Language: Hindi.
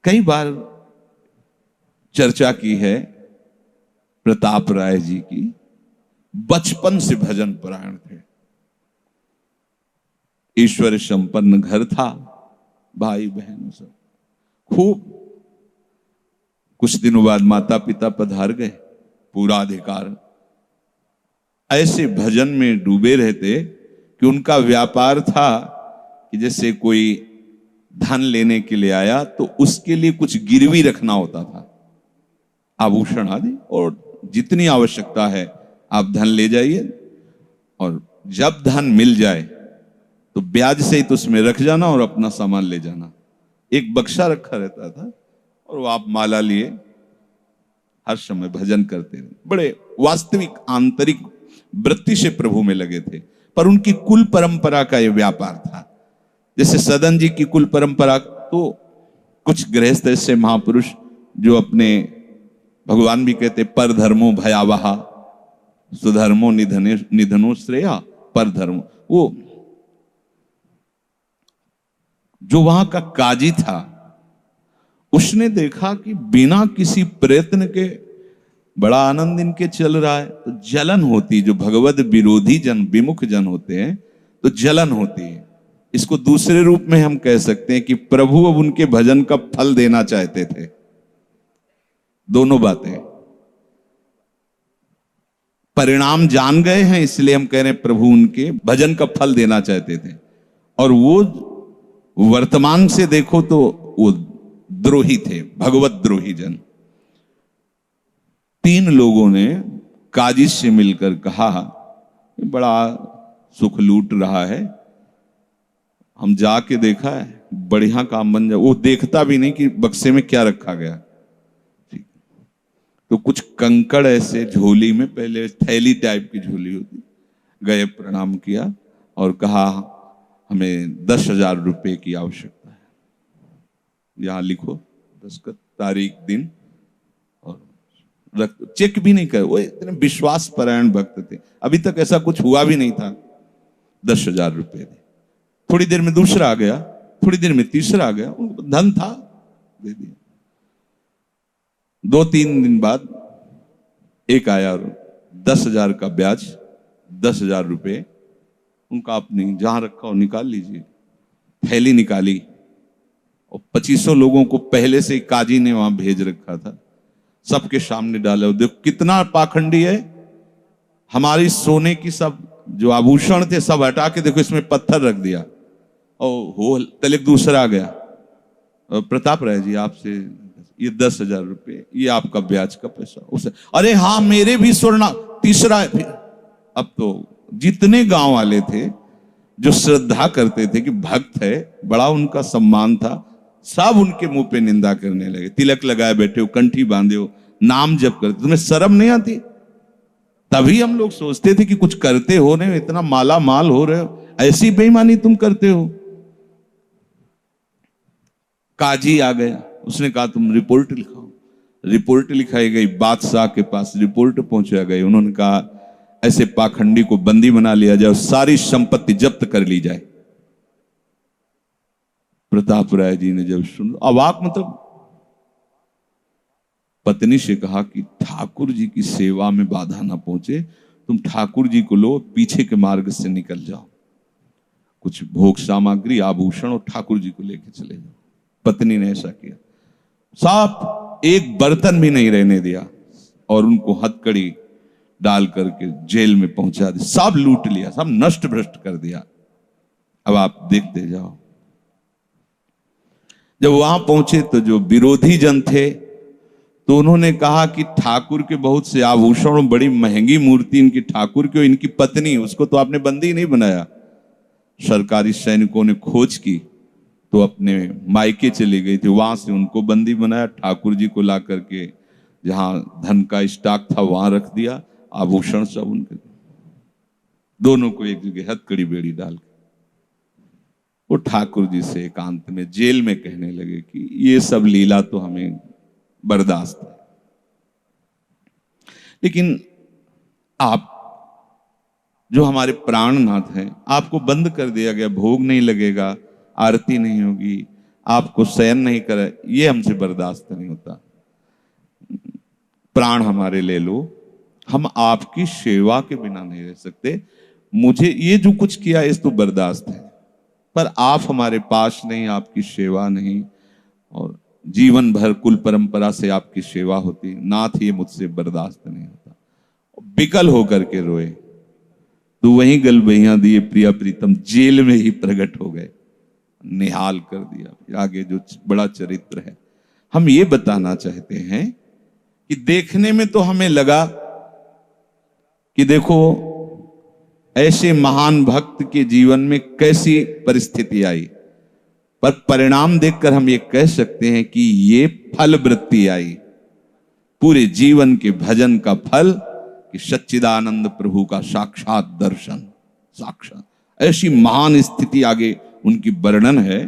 कई बार चर्चा की है प्रताप राय जी की। बचपन से भजन परायण थे, ईश्वर संपन्न घर था, भाई बहन सब खूब। कुछ दिनों बाद माता पिता पधार गए, पूरा अधिकार। ऐसे भजन में डूबे रहते कि उनका व्यापार था कि जैसे कोई धन लेने के लिए आया तो उसके लिए कुछ गिरवी रखना होता था, आभूषण आदि, और जितनी आवश्यकता है आप धन ले जाइए, और जब धन मिल जाए तो ब्याज सहित उसमें रख जाना और अपना सामान ले जाना। एक बक्सा रखा रहता था और वो आप माला लिए हर समय भजन करते रहे। बड़े वास्तविक आंतरिक वृत्ति से प्रभु में लगे थे। पर उनकी कुल परंपरा का ये व्यापार था। जैसे सदन जी की कुल परंपरा, तो कुछ गृहस्थ ऐसे महापुरुष जो अपने, भगवान भी कहते पर धर्मो भयावहा सुधर्मो निधनो श्रेया, पर धर्म, वो जो वहां का काजी था उसने देखा कि बिना किसी प्रयत्न के बड़ा आनंद इनके चल रहा है, तो जलन होती, जो भगवत विरोधी जन, विमुख जन होते हैं तो जलन होती है। इसको दूसरे रूप में हम कह सकते हैं कि प्रभु अब उनके भजन का फल देना चाहते थे। दोनों बातें, परिणाम जान गए हैं इसलिए हम कह रहे हैं प्रभु उनके भजन का फल देना चाहते थे, और वो वर्तमान से देखो तो वो द्रोही थे, भगवत द्रोही जन। 3 लोगों ने काजी से मिलकर कहा बड़ा सुख लूट रहा है, हम जाके देखा है, बढ़िया काम बन जाए। वो देखता भी नहीं कि बक्से में क्या रखा गया। तो कुछ कंकड़ ऐसे झोली में, पहले थैली टाइप की झोली होती, गए प्रणाम किया और कहा हमें 10,000 रुपए की आवश्यकता है, यहां लिखो दस्तखत, तारीख, दिन, और चेक भी नहीं कर। वो इतने विश्वास परायण भक्त थे, अभी तक ऐसा कुछ हुआ भी नहीं था। 10,000 रुपए दे। थोड़ी देर में दूसरा आ गया, थोड़ी देर में तीसरा आ गया, उनको धन था, दे दिया। 2-3 दिन बाद एक आया और 10,000 का ब्याज, 10,000 रुपए उनका, अपनी जहां रखा हो निकाल लीजिए। थैली निकाली और 2500 लोगों को पहले से काजी ने वहां भेज रखा था, सबके सामने डाला। देखो कितना पाखंडी है, हमारी सोने की सब जो आभूषण थे सब हटा के देखो इसमें पत्थर रख दिया। और हो तलक दूसरा आ गया, प्रताप राय जी आपसे ये 10,000 रुपए, ये आपका ब्याज का पैसा। उसे अरे हाँ मेरे भी स्वर्ण, तीसरा। अब तो जितने गांव वाले थे जो श्रद्धा करते थे कि भक्त है, बड़ा उनका सम्मान था, सब उनके मुंह पे निंदा करने लगे। तिलक लगाए बैठे हो, कंठी बांधे हो, नाम जप करते, तुम्हें शर्म नहीं आती? तभी हम लोग सोचते थे कि कुछ करते हो, नहीं इतना माला माल हो रहे हो, ऐसी बेईमानी तुम करते हो। काजी आ गया, उसने कहा तुम रिपोर्ट लिखाओ। रिपोर्ट लिखाई गई, बादशाह के पास रिपोर्ट पहुंचा गई। उन्होंने कहा ऐसे पाखंडी को बंदी बना लिया जाए और सारी संपत्ति जब्त कर ली जाए। प्रताप राय जी ने जब सुन, अवाक, मतलब पत्नी से कहा कि ठाकुर जी की सेवा में बाधा ना पहुंचे, तुम ठाकुर जी को लो, पीछे के मार्ग से निकल जाओ, कुछ भोग सामग्री, आभूषण और ठाकुर जी को लेके चले जाओ। पत्नी ने ऐसा किया, साफ एक बर्तन भी नहीं रहने दिया और उनको हथकड़ी डाल करके जेल में पहुंचा दिया। सब लूट लिया, सब नष्ट भ्रष्ट कर दिया। अब आप देखते जाओ। जब वहां पहुंचे तो जो विरोधी जन थे तो उन्होंने कहा कि ठाकुर के बहुत से आभूषण, बड़ी महंगी मूर्ति इनकी ठाकुर की, इनकी पत्नी, उसको तो आपने बंदी नहीं बनाया। सरकारी सैनिकों ने खोज की तो अपने मायके चली गई थी, वहां से उनको बंदी बनाया। ठाकुर जी को ला करके जहां धन का स्टॉक था वहां रख दिया, आभूषण सब उनके, दोनों को एक जगह हथकड़ी बेड़ी डाल के वो ठाकुर जी से एकांत में जेल में कहने लगे कि ये सब लीला तो हमें बर्दाश्त है, लेकिन आप जो हमारे प्राणनाथ हैं, आपको बंद कर दिया गया, भोग नहीं लगेगा, आरती नहीं होगी, आपको शयन नहीं करे, ये हमसे बर्दाश्त नहीं होता। प्राण हमारे ले लो, हम आपकी सेवा के बिना नहीं रह सकते। मुझे ये जो कुछ किया इस तो बर्दाश्त है, पर आप हमारे पास नहीं, आपकी सेवा नहीं, और जीवन भर कुल परंपरा से आपकी सेवा होती, नाथ ये मुझसे बर्दाश्त नहीं होता। विकल होकर के रोए, तो वहीं गलबैया दिए प्रिया प्रीतम जेल में ही प्रकट हो गए, निहाल कर दिया। आगे जो बड़ा चरित्र है, हम ये बताना चाहते हैं कि देखने में तो हमें लगा कि देखो ऐसे महान भक्त के जीवन में कैसी परिस्थिति आई, पर परिणाम देखकर हम ये कह सकते हैं कि ये फल वृत्ति आई, पूरे जीवन के भजन का फल, कि सच्चिदानंद प्रभु का साक्षात दर्शन, साक्षात ऐसी महान स्थिति आगे उनकी वर्णन है